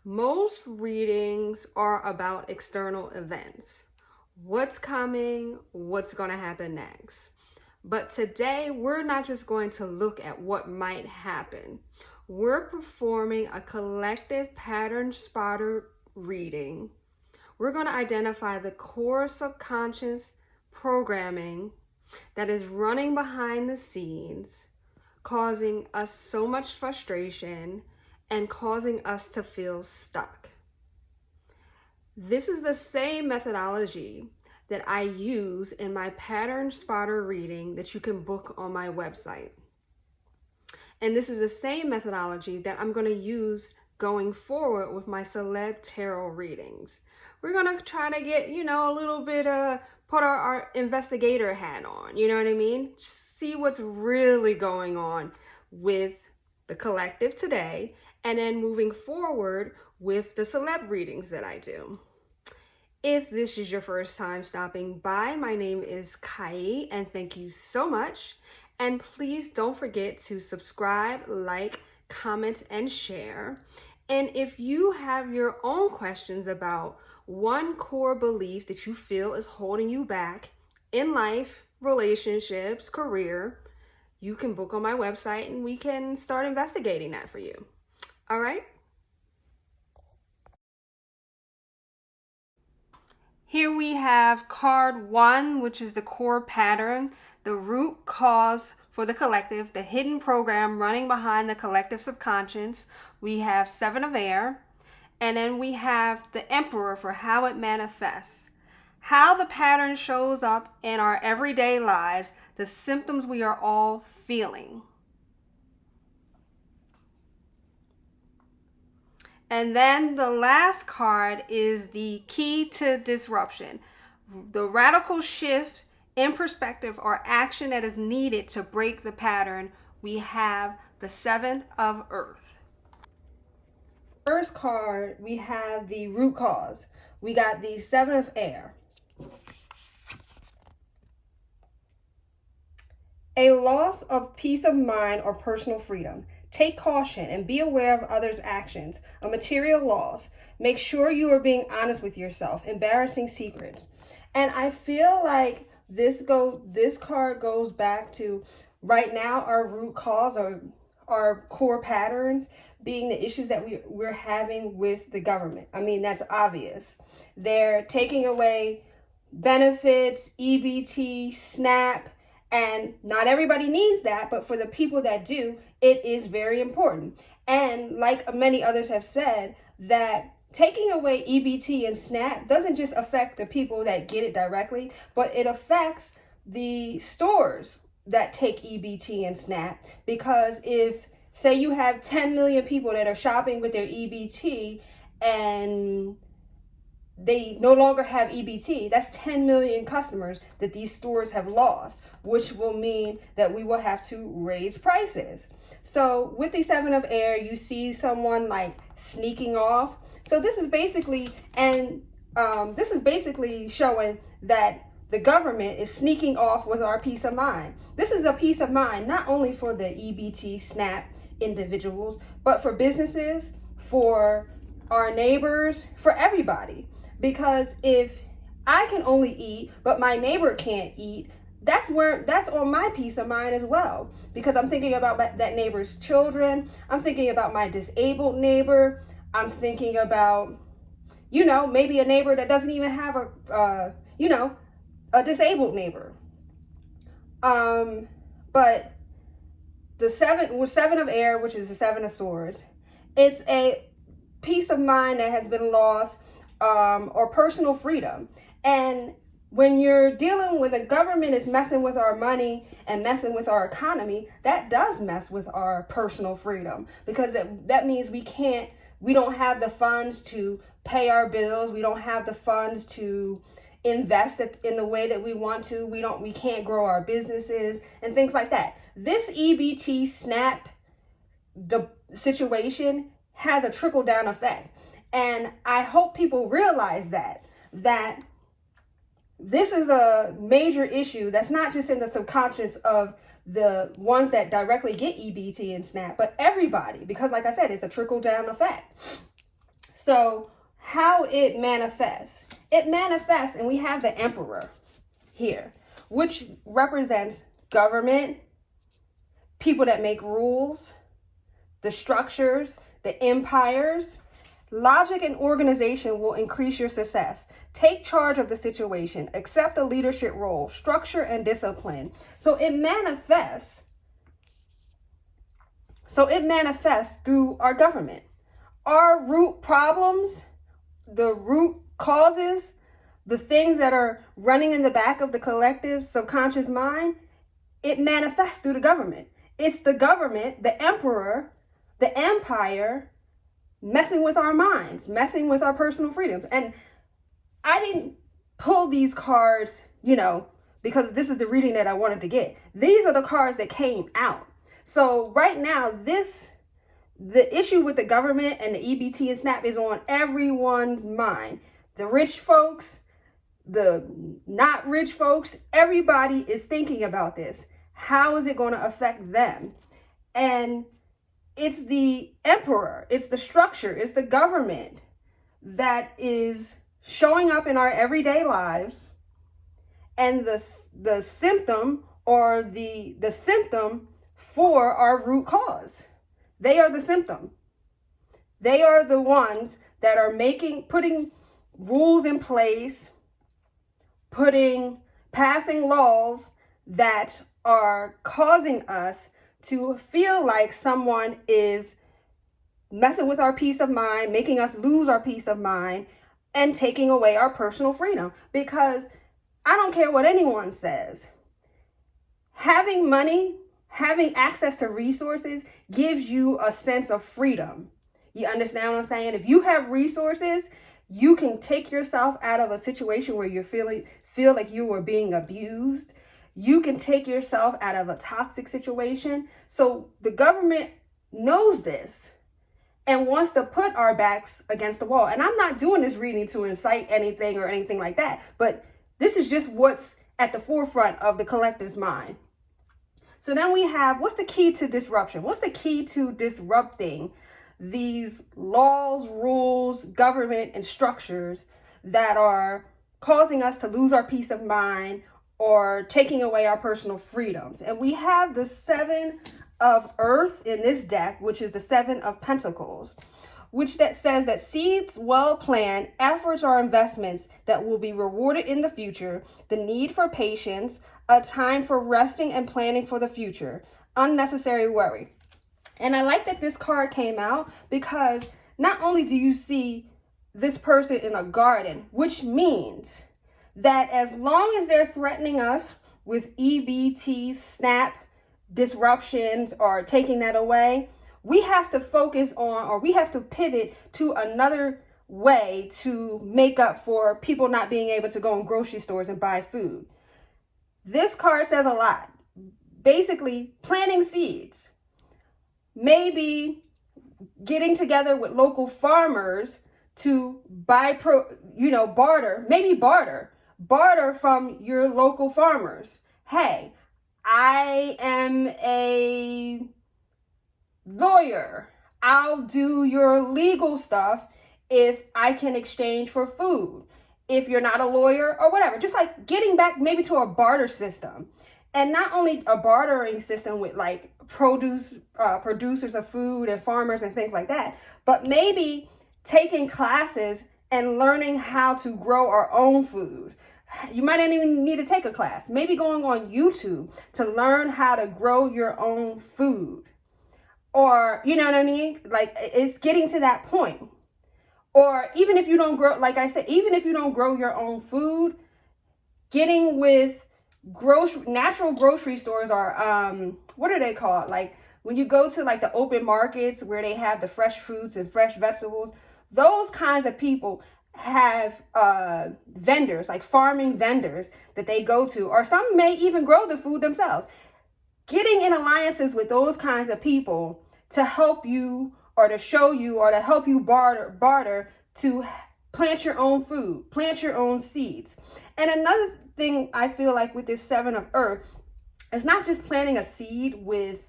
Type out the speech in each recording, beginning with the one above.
Most readings are about external events. What's coming, what's going to happen next. But today, we're not just going to look at what might happen. We're performing a collective pattern spotter reading. We're going to identify the core subconscious programming that is running behind the scenes, causing us so much frustration and causing us to feel stuck. This is the same methodology that I use in my pattern spotter reading that you can book on my website. And this is the same methodology that I'm going to use going forward with my celeb tarot readings. We're going to try to get, a little bit put our investigator hat on, you know what I mean? See what's really going on with the collective today, and then moving forward with the celeb readings that I do. If this is your first time stopping by, my name is Kai, and thank you so much. And please don't forget to subscribe, like, comment, and share. And if you have your own questions about one core belief that you feel is holding you back in life, relationships, career, you can book on my website and we can start investigating that for you. All right? Here we have card 1, which is the core pattern, the root cause for the collective, the hidden program running behind the collective subconscious. We have 7 of air, and then we have the emperor for how it manifests, how the pattern shows up in our everyday lives, the symptoms we are all feeling. And then the last card is the key to disruption, the radical shift in perspective or action that is needed to break the pattern. We have the 7 of earth. First card, we have the root cause. We got the 7 of air. A loss of peace of mind or personal freedom. Take caution and be aware of others' actions. A material loss. Make sure you are being honest with yourself. Embarrassing secrets. And I feel like this card goes back to right now our root cause or our core patterns being the issues that we're having with the government. I mean, that's obvious. They're taking away benefits, EBT, SNAP, and not everybody needs that, but for the people that do, it is very important. And like many others have said, that taking away EBT and SNAP doesn't just affect the people that get it directly, but it affects the stores that take EBT and SNAP. Because if, say you have 10 million people that are shopping with their EBT and they no longer have EBT, that's 10 million customers that these stores have lost, which will mean that we will have to raise prices. So with the 7 of air, you see someone like sneaking off. So this is basically, showing that the government is sneaking off with our peace of mind. This is a peace of mind, not only for the EBT, SNAP individuals, but for businesses, for our neighbors, for everybody. Because if I can only eat, but my neighbor can't eat, that's on my peace of mind as well. Because I'm thinking about that neighbor's children. I'm thinking about my disabled neighbor. I'm thinking about, maybe a neighbor that doesn't even have a disabled neighbor. But the 7 of air, which is the 7 of swords, it's a peace of mind that has been lost, or personal freedom. And when you're dealing with the government is messing with our money and messing with our economy, that does mess with our personal freedom, because that means we don't have the funds to pay our bills. We don't have the funds to invest in the way that we want to. We can't grow our businesses and things like that. This EBT SNAP situation has a trickle down effect. And I hope people realize that this is a major issue that's not just in the subconscious of the ones that directly get EBT and SNAP, but everybody, because like I said, it's a trickle down effect. So how it manifests. It manifests, and we have the emperor here, which represents government, people that make rules, the structures, the empires. Logic and organization will increase your success. Take charge of the situation. Accept a leadership role, structure and discipline. So it manifests through our government. Our root problems, the root causes, the things that are running in the back of the collective subconscious mind, it manifests through the government. It's the government, the emperor, the empire, messing with our minds, messing with our personal freedoms. And I didn't pull these cards, because this is the reading that I wanted to get. These are the cards that came out. So right now, the issue with the government and the EBT and SNAP is on everyone's mind. The rich folks, the not rich folks, everybody is thinking about this. How is it going to affect them? And it's the emperor, it's the structure, it's the government that is showing up in our everyday lives. And the symptom or the symptom for our root cause. They are the symptom. They are the ones that are putting rules in place, passing laws that are causing us to feel like someone is messing with our peace of mind, making us lose our peace of mind, and taking away our personal freedom. Because I don't care what anyone says. Having money, having access to resources gives you a sense of freedom. You understand what I'm saying? If you have resources, you can take yourself out of a situation where you feel like you were being abused. You can take yourself out of a toxic situation. So the government knows this and wants to put our backs against the wall. And I'm not doing this reading to incite anything or anything like that, but this is just what's at the forefront of the collective's mind. So then we have, what's the key to disruption? What's the key to disrupting these laws, rules, government, and structures that are causing us to lose our peace of mind or taking away our personal freedoms? And we have the 7 of Earth in this deck, which is the 7 of Pentacles, which that says that seeds well planned, efforts or investments that will be rewarded in the future, the need for patience, a time for resting and planning for the future, unnecessary worry. And I like that this card came out because not only do you see this person in a garden, which means that as long as they're threatening us with EBT, SNAP, disruptions, or taking that away, we have to focus on, or we have to pivot to another way to make up for people not being able to go in grocery stores and buy food. This card says a lot. Basically, planting seeds. Maybe getting together with local farmers to buy, barter, maybe barter from your local farmers. Hey, I am a lawyer. I'll do your legal stuff if I can exchange for food. If you're not a lawyer or whatever, just like getting back maybe to a barter system. And not only a bartering system with like producers of food and farmers and things like that, but maybe taking classes and learning how to grow our own food. You might not even need to take a class. Maybe going on YouTube to learn how to grow your own food. Or, you know what I mean? Like, it's getting to that point. Or even if you don't grow, like I said, even if you don't grow your own food, getting with natural grocery stores are, what are they called? Like when you go to like the open markets where they have the fresh fruits and fresh vegetables, those kinds of people have vendors, like farming vendors that they go to, or some may even grow the food themselves. Getting in alliances with those kinds of people to help you or to show you or to help you barter to plant your own food, plant your own seeds. And another thing I feel like with this 7 of Earth, it's not just planting a seed with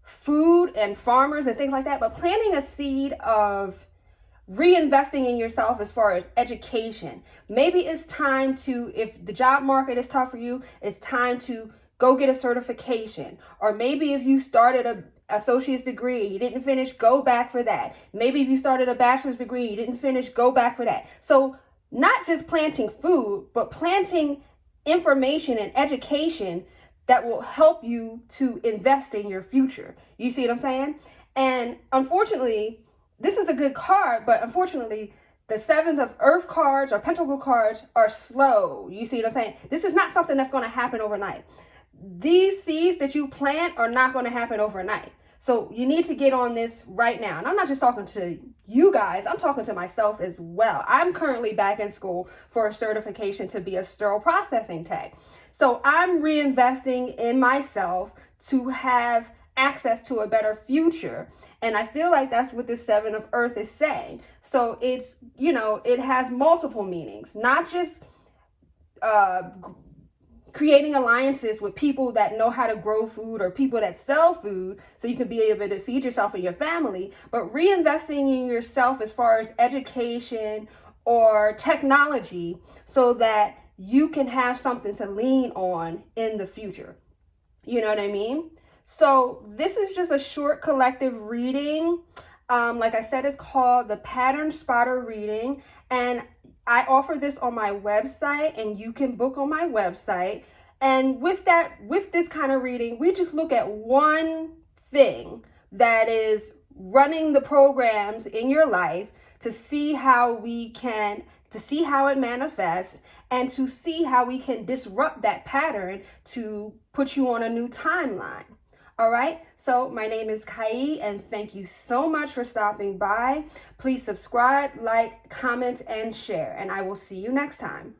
food and farmers and things like that, but planting a seed of reinvesting in yourself as far as education. Maybe it's time to, if the job market is tough for you, it's time to go get a certification. Or maybe if you started a associate's degree and you didn't finish, go back for that. Maybe if you started a bachelor's degree and you didn't finish, go back for that. So not just planting food, but planting information and education that will help you to invest in your future. You see what I'm saying? And unfortunately, this is a good card, but unfortunately, the 7th of Earth cards or Pentacle cards are slow. You see what I'm saying? This is not something that's going to happen overnight. These seeds that you plant are not going to happen overnight. So you need to get on this right now. And I'm not just talking to you guys, I'm talking to myself as well. I'm currently back in school for a certification to be a sterile processing tech. So I'm reinvesting in myself to have access to a better future. And I feel like that's what the 7 of Earth is saying. So it's, you know, it has multiple meanings, not just creating alliances with people that know how to grow food or people that sell food so you can be able to feed yourself and your family, but reinvesting in yourself as far as education or technology so that you can have something to lean on in the future. You know what I mean? So this is just a short collective reading. Like I said, it's called the Pattern Spotter Reading. And I offer this on my website, and you can book on my website. And with this kind of reading, we just look at one thing that is running the programs in your life to see how it manifests and to see how we can disrupt that pattern to put you on a new timeline. All right, so my name is Kai, and thank you so much for stopping by. Please subscribe, like, comment, and share, and I will see you next time.